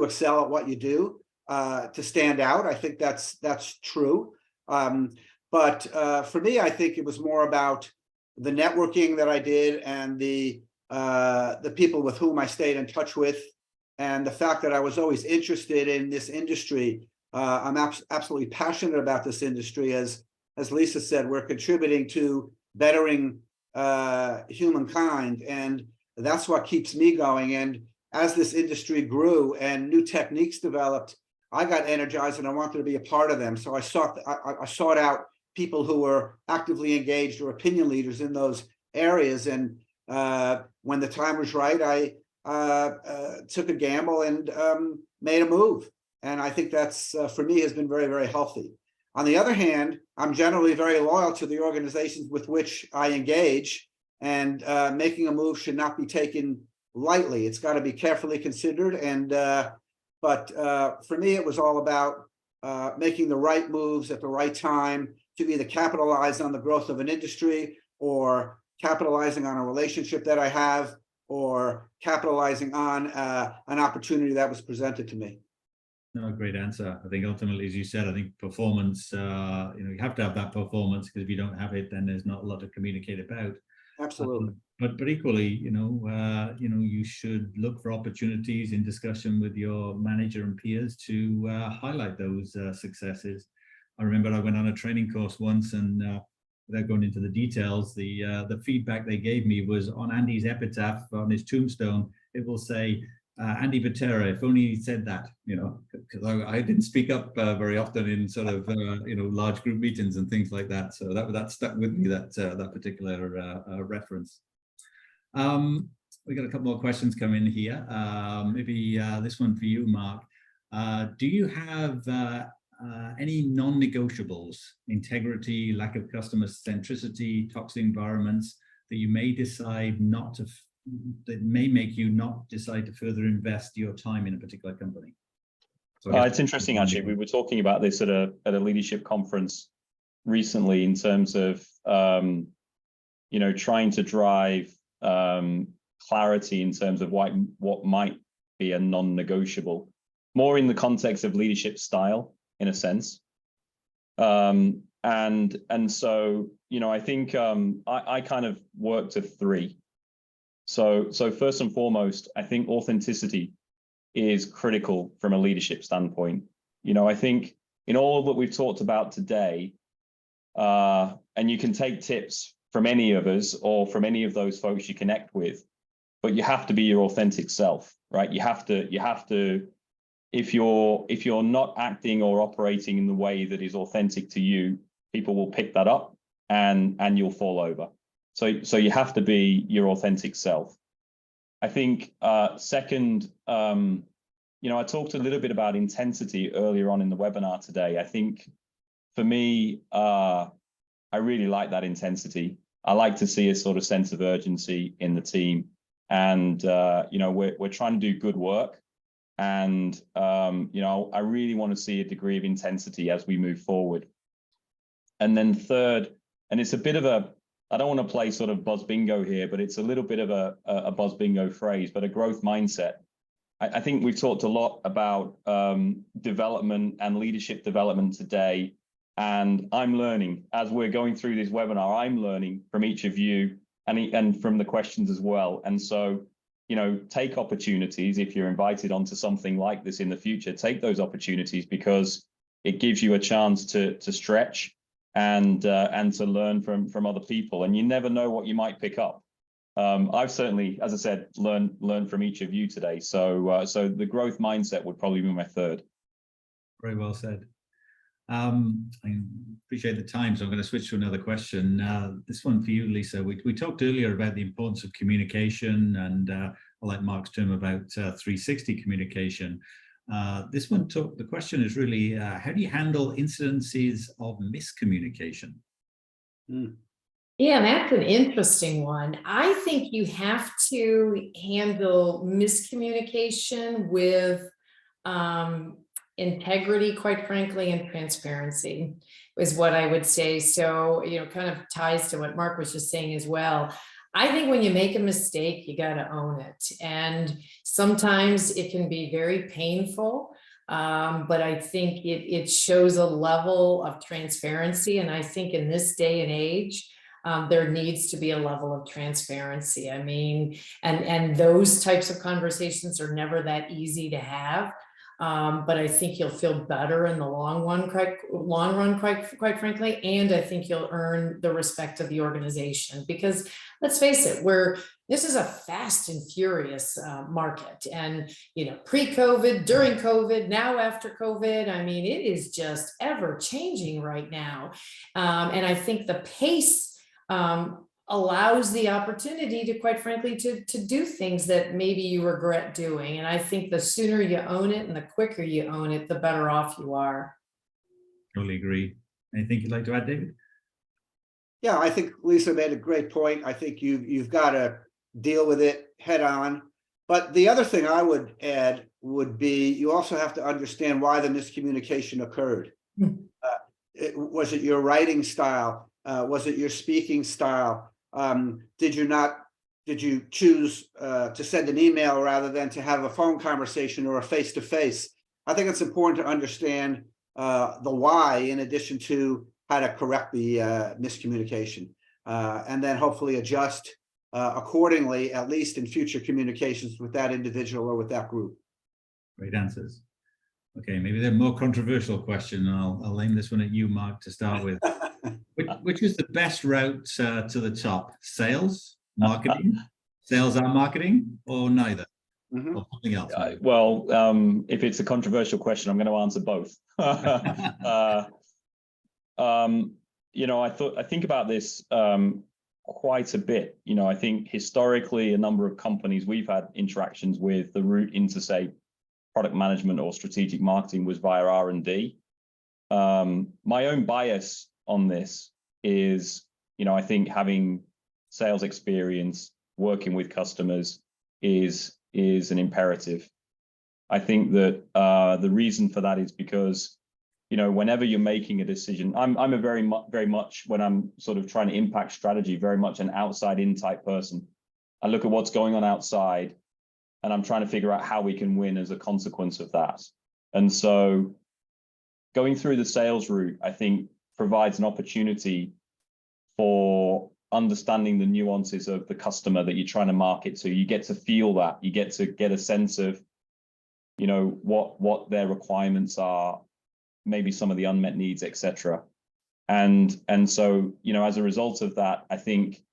excel at what you do to stand out. I think that's true. But for me, I think it was more about the networking that I did, and the people with whom I stayed in touch with, and the fact that I was always interested in this industry. I'm absolutely passionate about this industry. As Lisa said, we're contributing to bettering humankind, and that's what keeps me going. And as this industry grew and new techniques developed, I got energized and I wanted to be a part of them. So I sought out people who were actively engaged or opinion leaders in those areas. And when the time was right, I took a gamble and made a move. And I think that's, for me, has been very, very healthy. On the other hand, I'm generally very loyal to the organizations with which I engage, and making a move should not be taken lightly. It's got to be carefully considered. And but for me, it was all about making the right moves at the right time to either capitalize on the growth of an industry, or capitalizing on a relationship that I have, or capitalizing on an opportunity that was presented to me. No, great answer. I think ultimately, as you said, I think performance, you have to have that performance, because if you don't have it, then there's not a lot to communicate about. Absolutely. But equally, you should look for opportunities in discussion with your manager and peers to highlight those successes. I remember I went on a training course once, and without going into the details, the feedback they gave me was on Andy's epitaph, on his tombstone, it will say, Andy Bertera, if only he said that, because I didn't speak up very often in sort of, large group meetings and things like that. So that stuck with me, that particular reference. We got a couple more questions coming in here. Maybe this one for you, Mark. Do you have any non-negotiables, integrity, lack of customer centricity, toxic environments, that you may decide not to, that may make you not decide to further invest your time in a particular company? So it's interesting, actually. We were talking about this at a leadership conference recently, in terms of trying to drive clarity in terms of what might be a non-negotiable, more in the context of leadership style, in a sense. And so I think I kind of work to three. So first and foremost, I think authenticity is critical from a leadership standpoint. I think in all that we've talked about today, and you can take tips from any of us or from any of those folks you connect with, but you have to be your authentic self, right? You have to, if you're not acting or operating in the way that is authentic to you, people will pick that up and you'll fall over. So you have to be your authentic self. I think second, I talked a little bit about intensity earlier on in the webinar today. I think for me, I really like that intensity. I like to see a sort of sense of urgency in the team, and we're trying to do good work, and I really want to see a degree of intensity as we move forward. And then third, and it's a bit of a, I don't want to play sort of buzz bingo here, but it's a little bit of a buzz bingo phrase, but a growth mindset. I think we've talked a lot about development and leadership development today. And I'm learning as we're going through this webinar, I'm learning from each of you and from the questions as well. And so, take opportunities. If you're invited onto something like this in the future, take those opportunities, because it gives you a chance to stretch and to learn from other people. And you never know what you might pick up. I've certainly, as I said, learned from each of you today. So the growth mindset would probably be my third. Very well said. I appreciate the time, so I'm going to switch to another question. This one for you, Lisa. We talked earlier about the importance of communication, and I like Mark's term about 360 communication. The question is really, how do you handle incidences of miscommunication? Yeah, that's an interesting one. I think you have to handle miscommunication with integrity, quite frankly, and transparency is what I would say. So, kind of ties to what Mark was just saying as well. I think when you make a mistake, you got to own it. And sometimes it can be very painful, but I think it shows a level of transparency. And I think in this day and age, there needs to be a level of transparency. I mean, and those types of conversations are never that easy to have. But I think you'll feel better in the long run, quite frankly. And I think you'll earn the respect of the organization, because let's face it, this is a fast and furious market. And, pre-COVID, during COVID, now after COVID, I mean, it is just ever changing right now. And I think the pace allows the opportunity to, quite frankly, to do things that maybe you regret doing. And I think the sooner you own it and the quicker you own it, the better off you are. Totally agree. Anything you'd like to add, David? Yeah, I think Lisa made a great point. I think you've got to deal with it head on. But the other thing I would add would be, you also have to understand why the miscommunication occurred. Was it your writing style? Was it your speaking style? Did you choose to send an email rather than to have a phone conversation or a face-to-face? I think it's important to understand the why, in addition to how to correct the miscommunication, and then hopefully adjust accordingly, at least in future communications with that individual or with that group. Great answers. Okay, maybe the more controversial question. I'll aim this one at you, Mark, to start with. Which is the best route to the top? Sales, marketing, sales and marketing, or neither? Or something else? Well, if it's a controversial question, I'm going to answer both. I think about this quite a bit. I think historically, a number of companies we've had interactions with, the route into, say, product management or strategic marketing was via R&D. My own bias on this is, I think having sales experience, working with customers is an imperative. I think that the reason for that is because, whenever you're making a decision, I'm a very much, when I'm sort of trying to impact strategy, very much an outside in type person. I look at what's going on outside, and I'm trying to figure out how we can win as a consequence of that. And so going through the sales route, I think, provides an opportunity for understanding the nuances of the customer that you're trying to market to. You get to feel that, you get to get a sense of, what their requirements are, maybe some of the unmet needs, etc. And so, as a result of that, I think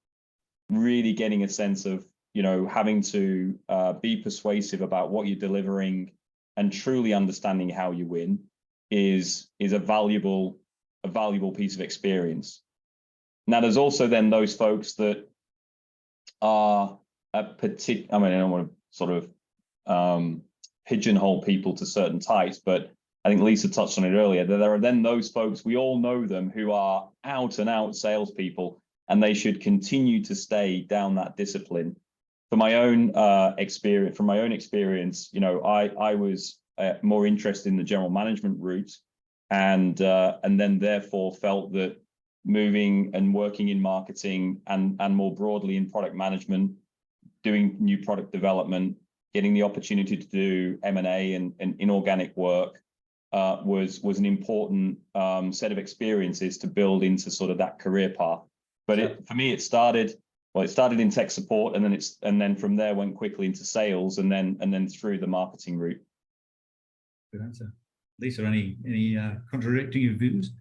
really getting a sense of, having to be persuasive about what you're delivering and truly understanding how you win is a valuable piece of experience. Now, there's also then those folks that are I mean, I don't want to sort of pigeonhole people to certain types, but I think Lisa touched on it earlier. There are then those folks, we all know them, who are out and out salespeople, and they should continue to stay down that discipline. From my own experience, you know, I was more interested in the general management route, and then therefore felt that moving and working in marketing and more broadly in product management, doing new product development, getting the opportunity to do M&A and inorganic work was an important set of experiences to build into sort of that career path. But for me, it started in tech support, and then from there went quickly into sales, and then through the marketing route. Good answer. Lisa, any contradicting views?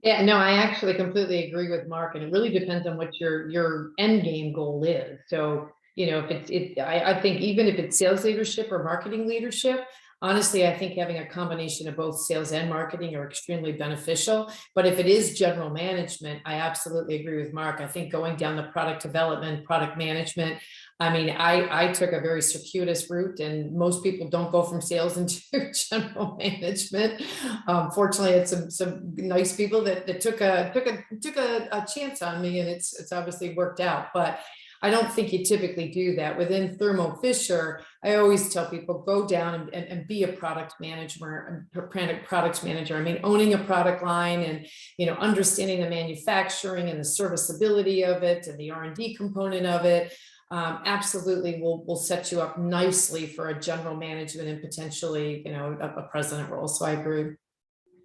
Yeah, no, I actually completely agree with Mark, and it really depends on what your end game goal is. So, you know, if I think even if it's sales leadership or marketing leadership, honestly, I think having a combination of both sales and marketing are extremely beneficial. But if it is general management, I absolutely agree with Mark. I think going down the product development, product management, I mean, I took a very circuitous route, and most people don't go from sales into general management. Fortunately, I had some nice people that took a chance on me, and it's obviously worked out. But I don't think you typically do that. Within Thermo Fisher, I always tell people, go down and be a product manager. I mean, owning a product line and, you know, understanding the manufacturing and the serviceability of it and the R&D component of it, absolutely will set you up nicely for a general management and potentially, you know, a president role. So I agree.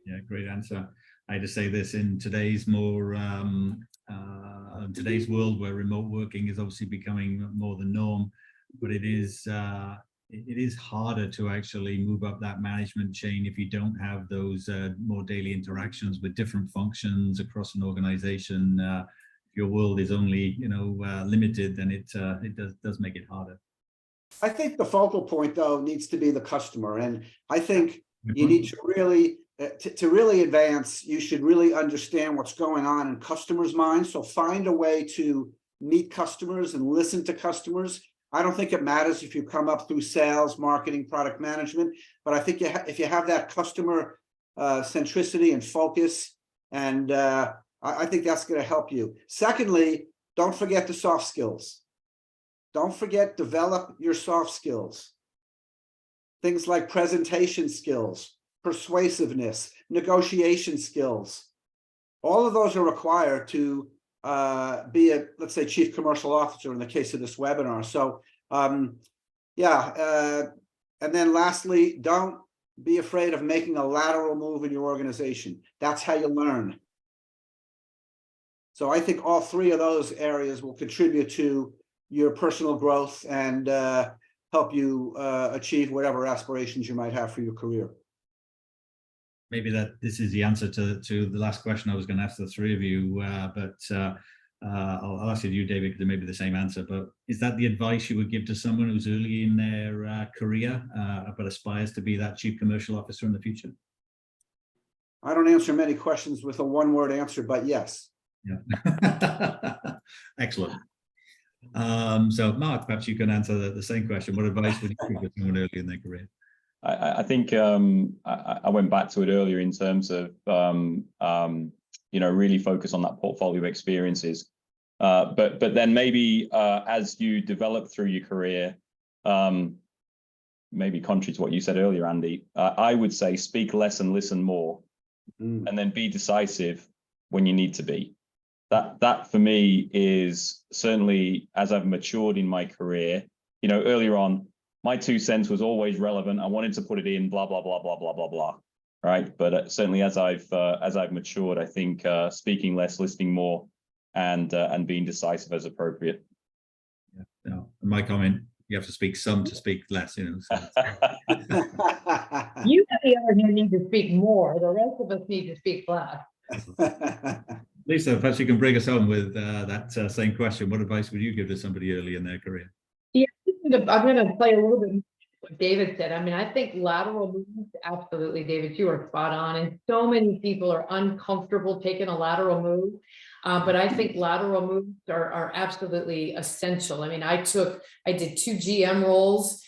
Yeah, great answer. I had to say this in today's more today's world, where remote working is obviously becoming more the norm, but it is harder to actually move up that management chain if you don't have those more daily interactions with different functions across an organization. If your world is only, you know, limited, then it does make it harder. I think the focal point, though, needs to be the customer, and I think you need to really to really advance, you should really understand what's going on in customers' minds. So find a way to meet customers and listen to customers. I don't think it matters if you come up through sales, marketing, product management, but I think if you have that customer centricity and focus, and I think that's going to help you. Secondly, don't forget the soft skills. Don't forget, develop your soft skills. Things like presentation skills, persuasiveness, negotiation skills. All of those are required to be a, let's say, chief commercial officer in the case of this webinar. So and then lastly, don't be afraid of making a lateral move in your organization. That's how you learn. So I think all three of those areas will contribute to your personal growth and help you achieve whatever aspirations you might have for your career. Maybe that this is the answer to the last question I was going to ask the three of you, but I'll ask it to you, David, because it may be the same answer. But is that the advice you would give to someone who's early in their career, but aspires to be that chief commercial officer in the future? I don't answer many questions with a one-word answer, but yes. Yeah. Excellent. So Mark, perhaps you can answer the same question. What advice would you give to someone early in their career? I think I went back to it earlier in terms of you know, really focus on that portfolio of experiences, but then maybe as you develop through your career, maybe contrary to what you said earlier, Andy, I would say speak less and listen more, and then be decisive when you need to be. That for me is certainly, as I've matured in my career, you know, earlier on, my 2 cents was always relevant. I wanted to put it in, blah, blah, blah, blah, blah, blah, blah. Right. But certainly as I've matured, I think speaking less, listening more, and being decisive as appropriate. Yeah. No, my comment, you have to speak some to speak less, you know. So. You, on the other hand, need to speak more. The rest of us need to speak less. Lisa, perhaps you can bring us home with that same question. What advice would you give to somebody early in their career? Yeah, I'm going to play a little bit what David said. I mean, I think lateral moves, absolutely, David, you are spot on. And so many people are uncomfortable taking a lateral move. But I think lateral moves are absolutely essential. I mean, I did 2 GM roles.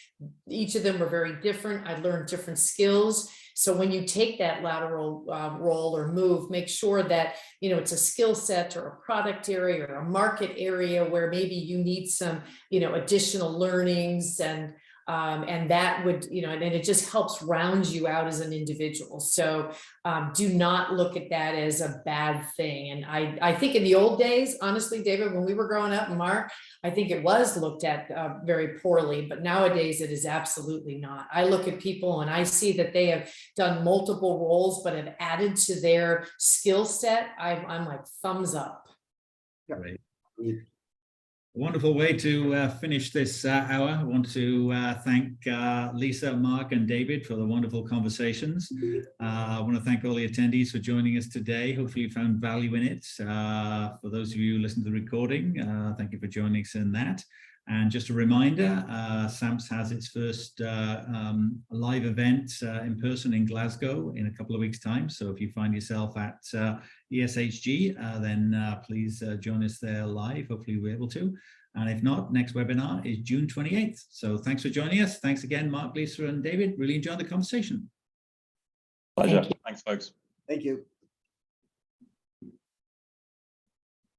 Each of them were very different. I learned different skills. So when you take that lateral role or move, make sure that, you know, it's a skill set or a product area or a market area where maybe you need some, you know, additional learnings, and that would, you know, and it just helps round you out as an individual. So do not look at that as a bad thing. And I think in the old days, honestly, David, when we were growing up, and Mark, I think it was looked at very poorly, but nowadays it is absolutely not. I look at people and I see that they have done multiple roles, but have added to their skill set. I'm like, thumbs up. Great. Wonderful way to finish this hour. I want to thank Lisa, Mark, and David for the wonderful conversations. I want to thank all the attendees for joining us today. Hopefully you found value in it. For those of you who listened to the recording, thank you for joining us in that. And just a reminder, SAMPS has its first live event in person in Glasgow in a couple of weeks' time. So if you find yourself at ESHG, then please join us there live. Hopefully we're able to. And if not, next webinar is June 28th. So thanks for joining us. Thanks again, Mark, Lisa, and David. Really enjoyed the conversation. Pleasure. Thanks, folks. Thank you.